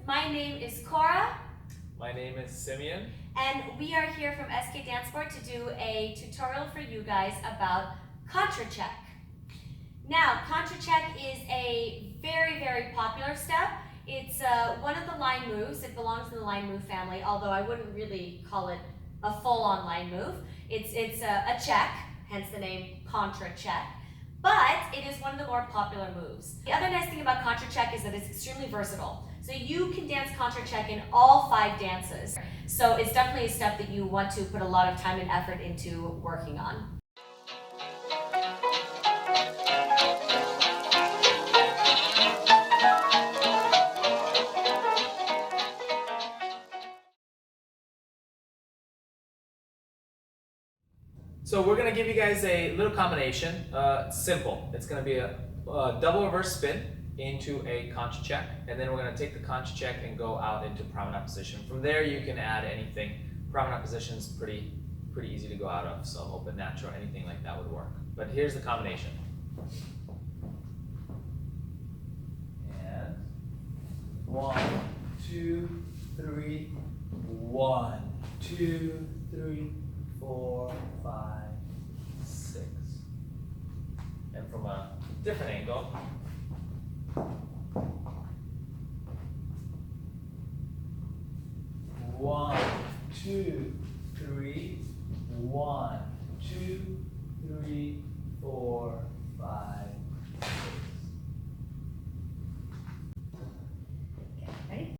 My name is Cora. My name is Simeon. And we are here from SK Dancesport to do a tutorial for you guys about Contra Check. Now, Contra Check is a very, very popular step. It's one of the line moves. It belongs to the line move family, although I wouldn't really call it a full-on line move. It's a check, hence the name Contra Check. But it is one of the more popular moves. The other nice thing about Contra Check is that it's extremely versatile. So you can dance Contra Check in all 5 dances. So it's definitely a step that you want to put a lot of time and effort into working on. So we're going to give you guys a little combination. It's simple. It's going to be a double reverse spin into a Contra Check, and then we're going to take the Contra Check and go out into promenade position. From there you can add anything. Promenade position is pretty easy to go out of, so open, natural, anything like that would work. But here's the combination. And 1, 2, 3, 1, 2, 3, 4, 5, 6. And from a different angle, 1, 2, 3, 1, 2, 3, 4, 5, 6. Okay, ready?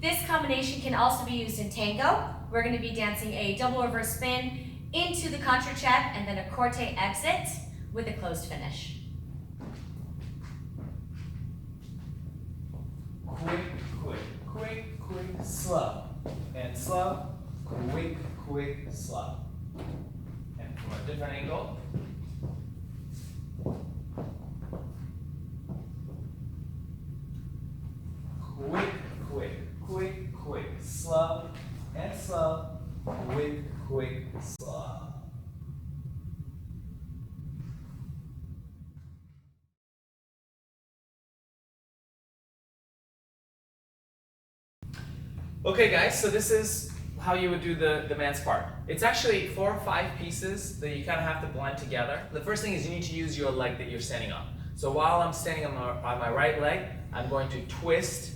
This combination can also be used in Tango. We're going to be dancing a double reverse spin into the Contra Check and then a corte exit with a closed finish. Quick, quick, quick, quick, slow. And slow, quick, quick, slow. And from a different angle. Quick, quick, quick, quick, slow. And slow, quick, quick, slow. Okay guys, so this is how you would do the man's part. It's actually 4 or 5 pieces that you kind of have to blend together. The first thing is you need to use your leg that you're standing on. So while I'm standing on my right leg, I'm going to twist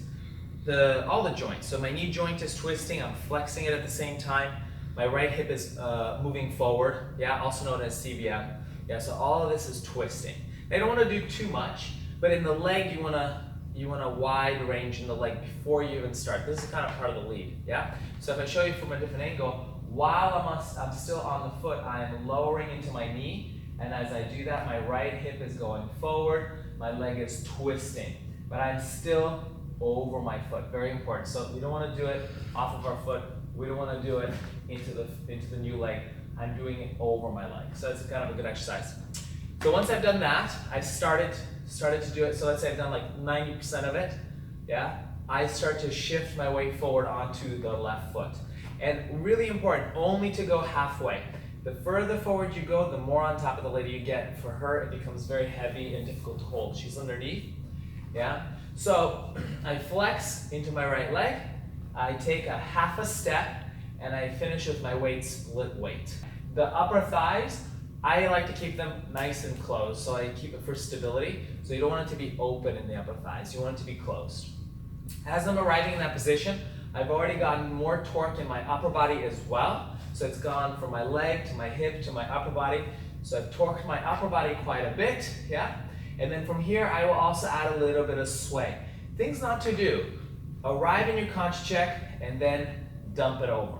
all the joints. So my knee joint is twisting, I'm flexing it at the same time. My right hip is moving forward, yeah, also known as CBM. Yeah, so all of this is twisting. I don't want to do too much, but in the leg you want a wide range in the leg before you even start. This is kind of part of the lead, yeah? So if I show you from a different angle, while I'm still on the foot, I'm lowering into my knee, and as I do that, my right hip is going forward, my leg is twisting, but I'm still over my foot. Very important. So we don't want to do it off of our foot. We don't want to do it into the new leg. I'm doing it over my leg. So it's kind of a good exercise. So once I've done that, I've started to do it. So let's say I've done like 90% of it. Yeah, I start to shift my weight forward onto the left foot. And really important, only to go halfway. The further forward you go, the more on top of the lady you get. For her, it becomes very heavy and difficult to hold. She's underneath. Yeah. So I flex into my right leg, I take a half a step, and I finish with my weight split weight. The upper thighs, I like to keep them nice and closed, so I keep it for stability. So you don't want it to be open in the upper thighs, you want it to be closed. As I'm arriving in that position, I've already gotten more torque in my upper body as well. So it's gone from my leg to my hip to my upper body. So I've torqued my upper body quite a bit, yeah? And then from here, I will also add a little bit of sway. Things not to do. Arrive in your Contra Check and then dump it over.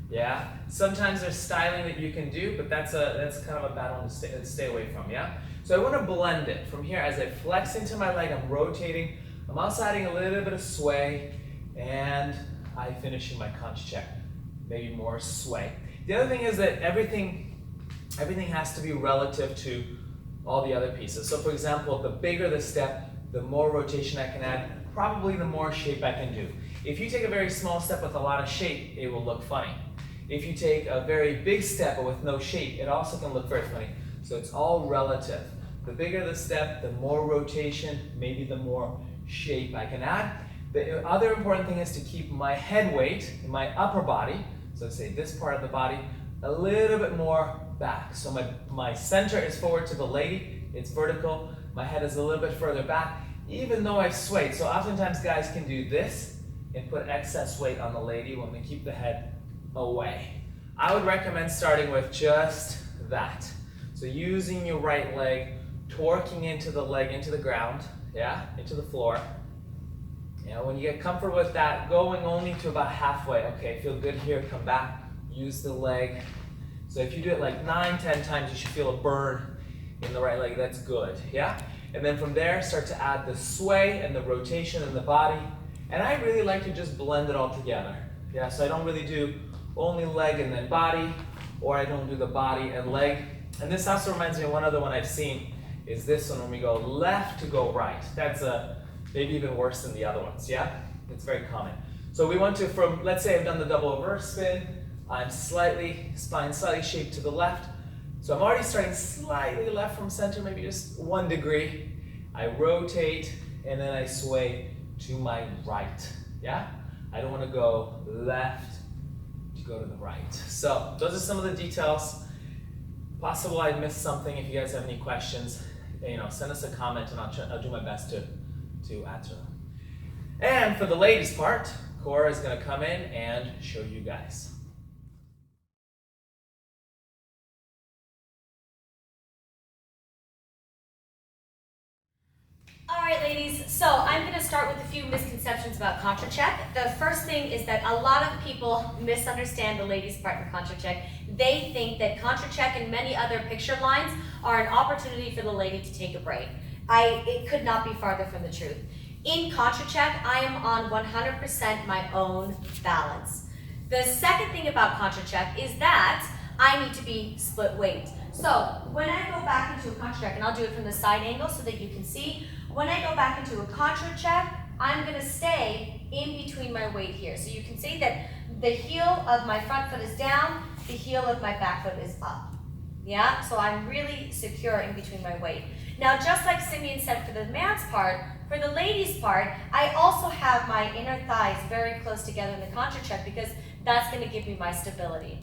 Yeah? Sometimes there's styling that you can do, but that's kind of a bad one to stay away from, yeah? So I want to blend it. From here, as I flex into my leg, I'm rotating. I'm also adding a little bit of sway, and I finish in my Contra Check. Maybe more sway. The other thing is that everything has to be relative to all the other pieces. So for example, the bigger the step, the more rotation I can add, probably the more shape I can do. If you take a very small step with a lot of shape, it will look funny. If you take a very big step but with no shape, it also can look very funny. So it's all relative. The bigger the step, the more rotation, maybe the more shape I can add. The other important thing is to keep my head weight in my upper body, so say this part of the body, a little bit more back. So my center is forward to the lady, it's vertical, my head is a little bit further back, even though I've swayed. So oftentimes guys can do this and put excess weight on the lady when we keep the head away. I would recommend starting with just that. So using your right leg, torquing into the leg, into the ground, yeah, into the floor. When you get comfortable with that, going only to about halfway. Okay, feel good here, come back, use the leg. So if you do it like 9, 10 times, you should feel a burn in the right leg. That's good, yeah? And then from there, start to add the sway and the rotation in the body. And I really like to just blend it all together. Yeah, so I don't really do only leg and then body, or I don't do the body and leg. And this also reminds me of one other one I've seen, is this one when we go left to go right. That's maybe even worse than the other ones, yeah? It's very common. So we want to, from, let's say I've done the double reverse spin, I'm spine slightly shaped to the left. So I'm already starting slightly left from center, maybe just 1 degree. I rotate, and then I sway to my right, yeah? I don't want to go left to go to the right. So those are some of the details. Possible I missed something. If you guys have any questions, send us a comment and I'll do my best to answer them. And for the ladies part, Cora is going to come in and show you guys. All right, ladies, so I'm going to start with a few misconceptions about Contra Check. The first thing is that a lot of people misunderstand the ladies part in Contra Check. They think that Contra Check and many other picture lines are an opportunity for the lady to take a break. It could not be farther from the truth. In Contra Check, I am on 100% my own balance. The second thing about Contra Check is that I need to be split weight. So when I go back into a Contra Check, and I'll do it from the side angle so that you can see, when I go back into a Contra Check, I'm going to stay in between my weight here. So you can see that the heel of my front foot is down, the heel of my back foot is up. Yeah, so I'm really secure in between my weight. Now, just like Simeon said for the man's part, for the ladies' part, I also have my inner thighs very close together in the Contra Check because that's going to give me my stability.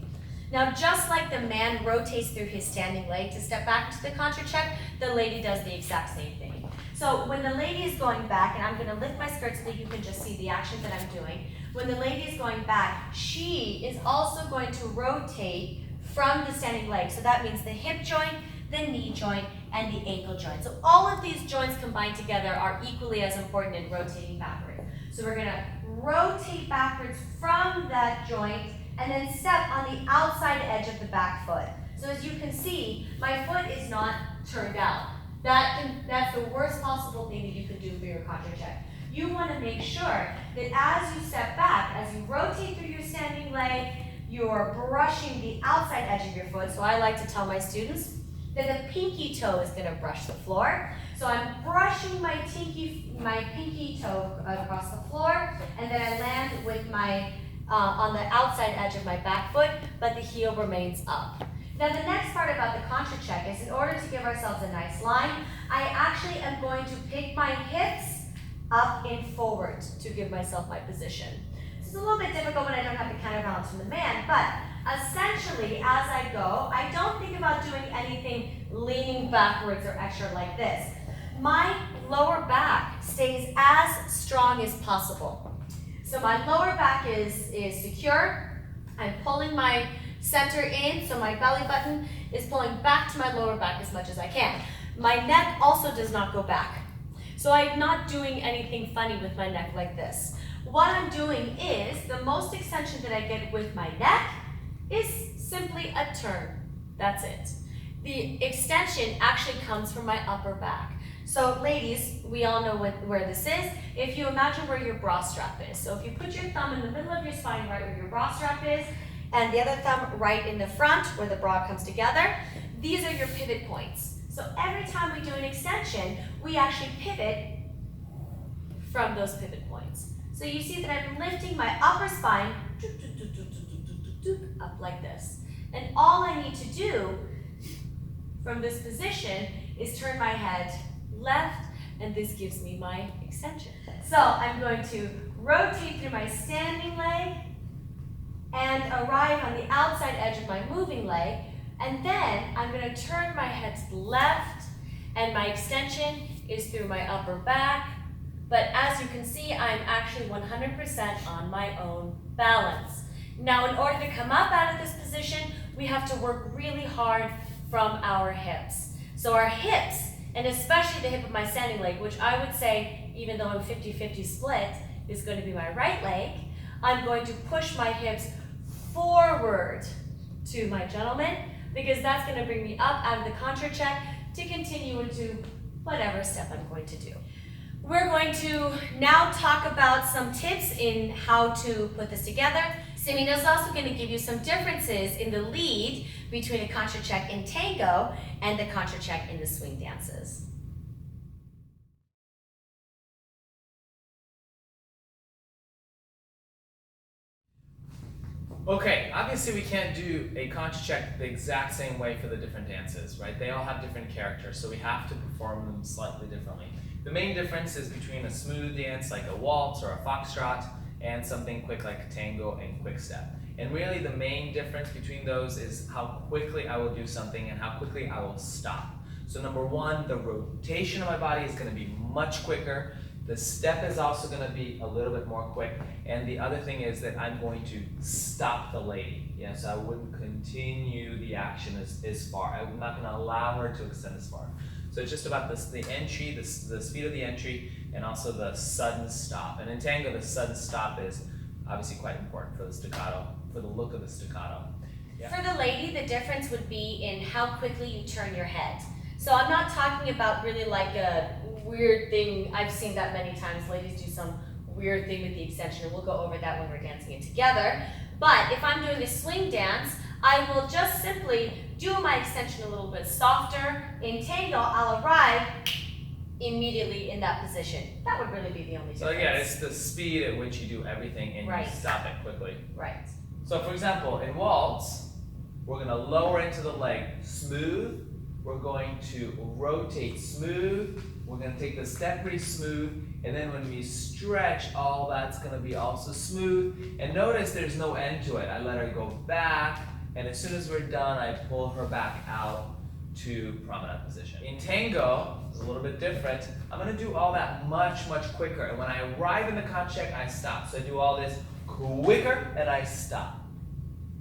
Now, just like the man rotates through his standing leg to step back into the Contra Check, the lady does the exact same thing. So when the lady is going back, and I'm going to lift my skirt so that you can just see the action that I'm doing, when the lady is going back, she is also going to rotate from the standing leg. So that means the hip joint, the knee joint, and the ankle joint. So all of these joints combined together are equally as important in rotating backwards. So we're going to rotate backwards from that joint and then step on the outside edge of the back foot. So as you can see, my foot is not turned out. That's the worst possible thing that you could do for your Contra Check. You want to make sure that as you step back, as you rotate through your standing leg, you're brushing the outside edge of your foot. So I like to tell my students that the pinky toe is going to brush the floor. So I'm brushing my pinky toe across the floor, and then I land with my on the outside edge of my back foot, but the heel remains up. Now the next part about the Contra Check is, in order to give ourselves a nice line, I actually am going to pick my hips up and forward to give myself my position. This is a little bit difficult when I don't have the counterbalance from the man, but essentially as I go, I don't think about doing anything leaning backwards or extra like this. My lower back stays as strong as possible. So my lower back is secure. I'm pulling my center in, so my belly button is pulling back to my lower back as much as I can. My neck also does not go back. So I'm not doing anything funny with my neck like this. What I'm doing is, the most extension that I get with my neck is simply a turn. That's it. The extension actually comes from my upper back. So ladies, we all know where this is. If you imagine where your bra strap is. So if you put your thumb in the middle of your spine right where your bra strap is, and the other thumb right in the front where the bra comes together, these are your pivot points. So every time we do an extension, we actually pivot from those pivot points. So you see that I'm lifting my upper spine up like this. And all I need to do from this position is turn my head left, and this gives me my extension. So I'm going to rotate through my standing leg, and arrive on the outside edge of my moving leg. And then I'm going to turn my head to the left, and my extension is through my upper back. But as you can see, I'm actually 100% on my own balance. Now, in order to come up out of this position, we have to work really hard from our hips. So our hips, and especially the hip of my standing leg, which I would say, even though I'm 50-50 split, is going to be my right leg, I'm going to push my hips forward to my gentleman, because that's going to bring me up out of the Contra Check to continue into whatever step I'm going to do. We're going to now talk about some tips in how to put this together. Simeon is also going to give you some differences in the lead between a Contra Check in Tango and the Contra Check in the swing dances. Okay, obviously we can't do a Contra Check the exact same way for the different dances, right? They all have different characters, so we have to perform them slightly differently. The main difference is between a smooth dance like a waltz or a foxtrot and something quick like a tango and quick step. And really the main difference between those is how quickly I will do something and how quickly I will stop. So number one, the rotation of my body is going to be much quicker. The step is also going to be a little bit more quick. And the other thing is that I'm going to stop the lady. Yes, I wouldn't continue the action as far. I'm not going to allow her to extend as far. So it's just about the entry, the speed of the entry, and also the sudden stop. And in Tango, the sudden stop is obviously quite important for the staccato, for the look of the staccato. Yeah. For the lady, the difference would be in how quickly you turn your head. So I'm not talking about really like a weird thing. I've seen that many times. Ladies do some weird thing with the extension, and we'll go over that when we're dancing it together. But if I'm doing a swing dance, I will just simply do my extension a little bit softer. In Tango, I'll arrive immediately in that position. That would really be the only difference. So again, it's the speed at which you do everything and right. You stop it quickly. Right. So for example, in waltz, we're going to lower into the leg smooth. We're going to rotate smooth. We're going to take the step pretty smooth. And then when we stretch, all that's going to be also smooth. And notice there's no end to it. I let her go back. And as soon as we're done, I pull her back out to promenade position. In Tango, it's a little bit different. I'm going to do all that much, much quicker. And when I arrive in the Contra Check, I stop. So I do all this quicker and I stop.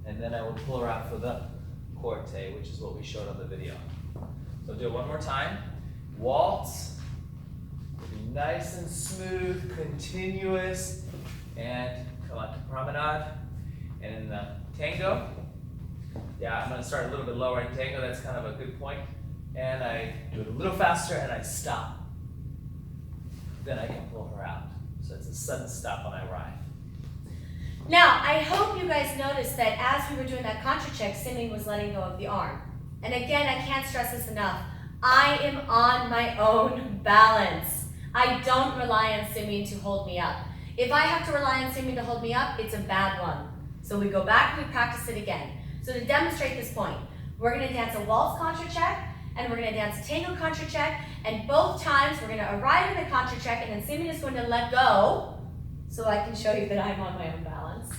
And then I will pull her out for the corte, which is what we showed on the video. So do it one more time. Waltz. Be nice and smooth, continuous, and come on to promenade. And in the Tango, yeah, I'm going to start a little bit lower in Tango. That's kind of a good point. And I do it a little faster and I stop. Then I can pull her out. So it's a sudden stop when I arrive. Now, I hope you guys noticed that as we were doing that Contra Check, Simeon was letting go of the arm. And again, I can't stress this enough. I am on my own balance. I don't rely on Simeon to hold me up. If I have to rely on Simeon to hold me up, it's a bad one. So we go back and we practice it again. So to demonstrate this point, we're going to dance a waltz Contra Check, and we're going to dance a Tango Contra Check, and both times we're going to arrive in the Contra Check, and then Simeon is going to let go, so I can show you that I'm on my own balance.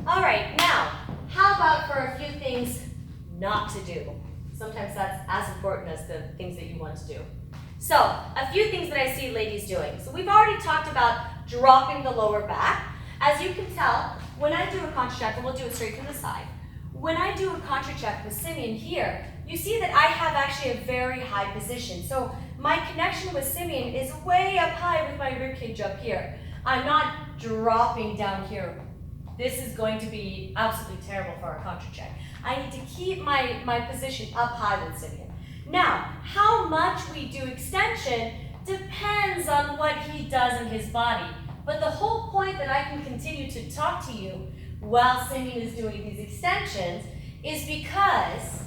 All right, now, how about for a few things not to do? Sometimes that's as important as the things that you want to do. So, a few things that I see ladies doing. So we've already talked about dropping the lower back. As you can tell, when I do a Contra Check, and we'll do it straight from the side, when I do a Contra Check with Simeon here, you see that I have actually a very high position. So my connection with Simeon is way up high with my ribcage up here. I'm not dropping down here. This is going to be absolutely terrible for our Contra Check. I need to keep my position up high with Simeon. Now, how much we do extension depends depends on what he does in his body. But the whole point that I can continue to talk to you while Simeon is doing these extensions is because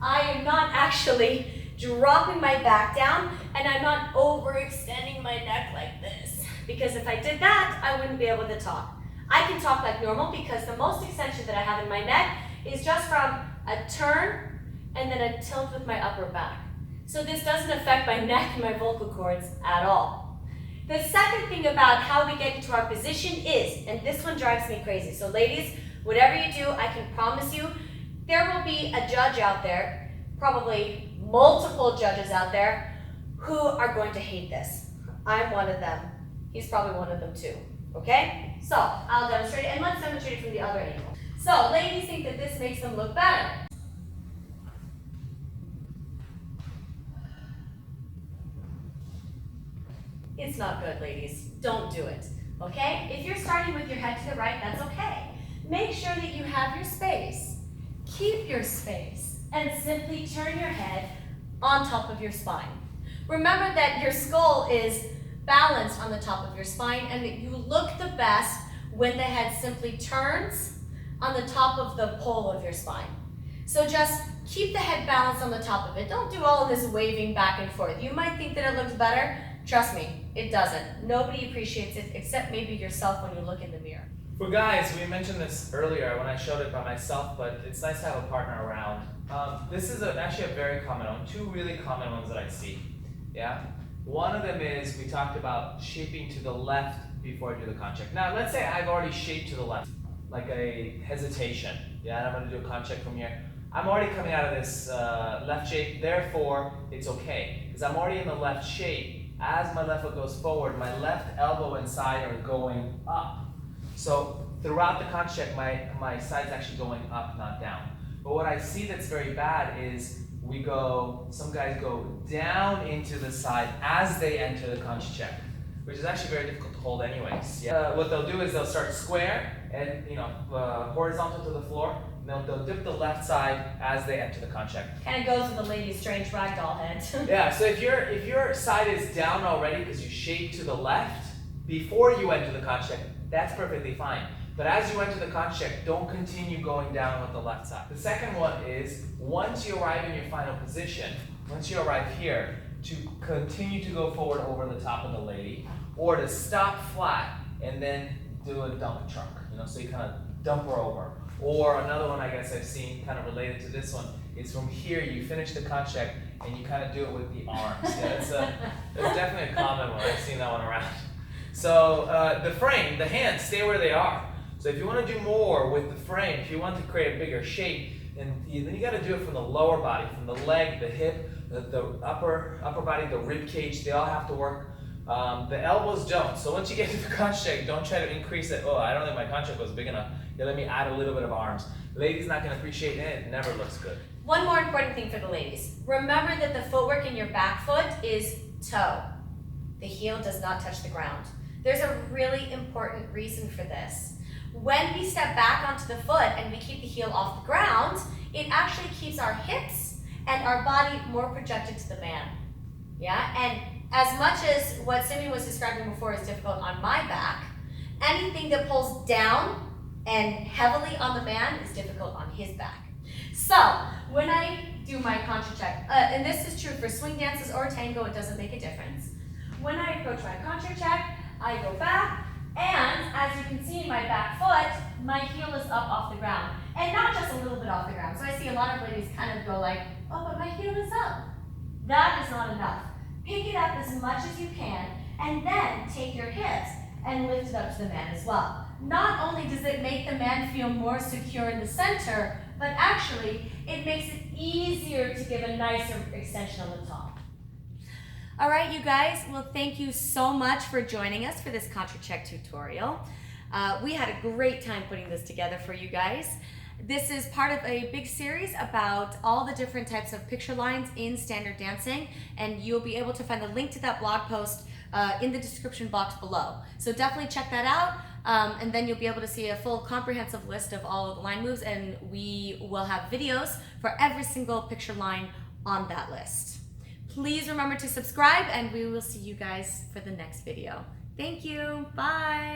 I am not actually dropping my back down and I'm not overextending my neck like this. Because if I did that, I wouldn't be able to talk. I can talk like normal because the most extension that I have in my neck is just from a turn and then a tilt with my upper back. So this doesn't affect my neck and my vocal cords at all. The second thing about how we get into our position is, and this one drives me crazy, so ladies, whatever you do, I can promise you, there will be a judge out there, probably multiple judges out there, who are going to hate this. I'm one of them. He's probably one of them too, okay? So, I'll demonstrate it, and let's demonstrate it from the other angle. So, ladies think that this makes them look better. It's not good, ladies. Don't do it, okay? If you're starting with your head to the right, that's okay. Make sure that you have your space. Keep your space, and simply turn your head on top of your spine. Remember that your skull is balanced on the top of your spine, and that you look the best when the head simply turns on the top of the pole of your spine. So just keep the head balanced on the top of it. Don't do all of this waving back and forth. You might think that it looks better. Trust me, it doesn't. Nobody appreciates it except maybe yourself when you look in the mirror. For guys, we mentioned this earlier when I showed it by myself, but it's nice to have a partner around. This is actually a very common one, two really common ones that I see. Yeah? One of them is we talked about shaping to the left before I do the con check. Now, let's say I've already shaped to the left, like a hesitation. Yeah, and I'm going to do a con check from here. I'm already coming out of this left shape, therefore it's okay, because I'm already in the left shape. As my left foot goes forward, my left elbow and side are going up. So throughout the con check, my side's actually going up, not down. But what I see that's very bad is some guys go down into the side as they enter the con check, which is actually very difficult to hold anyways. Yeah. What they'll do is they'll start square and horizontal to the floor. And they'll dip the left side as they enter the con check. Kind of goes with the lady's strange ragdoll head. Yeah, so if your side is down already because you shaped to the left before you enter the con check, that's perfectly fine. But as you enter the con check, don't continue going down with the left side. The second one is, once you arrive in your final position, once you arrive here, to continue to go forward over the top of the lady, or to stop flat and then do a dump truck. So you kind of dump her over. Or another one I guess I've seen kind of related to this one is from here you finish the con check and you kind of do it with the arms. Yeah, that's definitely a common one. I've seen that one around. So the frame, the hands stay where they are. So if you want to do more with the frame, if you want to create a bigger shape, then you got to do it from the lower body, from the leg, the hip, the upper body, the rib cage. They all have to work. The elbows don't. So once you get to the con check, don't try to increase it. Oh, I don't think my con check was big enough. Yeah, let me add a little bit of arms. Ladies not going to appreciate it. It never looks good. One more important thing for the ladies. Remember that the footwork in your back foot is toe. The heel does not touch the ground. There's a really important reason for this. When we step back onto the foot and we keep the heel off the ground, it actually keeps our hips and our body more projected to the man. Yeah, and as much as what Simeon was describing before is difficult on my back, anything that pulls down and heavily on the man is difficult on his back. So, when I do my contra check, and this is true for swing dances or tango, it doesn't make a difference. When I approach my contra check, I go back, and as you can see in my back foot, my heel is up off the ground. And not just a little bit off the ground. So I see a lot of ladies kind of go like, oh, but my heel is up. That is not enough. Pick it up as much as you can, and then take your hips and lift it up to the man as well. Not only does it make the man feel more secure in the center, but actually it makes it easier to give a nicer extension on the top. All right, you guys, well, thank you so much for joining us for this Contra Check tutorial. We had a great time putting this together for you guys. This is part of a big series about all the different types of picture lines in standard dancing, and you'll be able to find the link to that blog post in the description box below. So definitely check that out, and then you'll be able to see a full comprehensive list of all of the line moves, and we will have videos for every single picture line on that list. Please remember to subscribe, and we will see you guys for the next video. Thank you. Bye.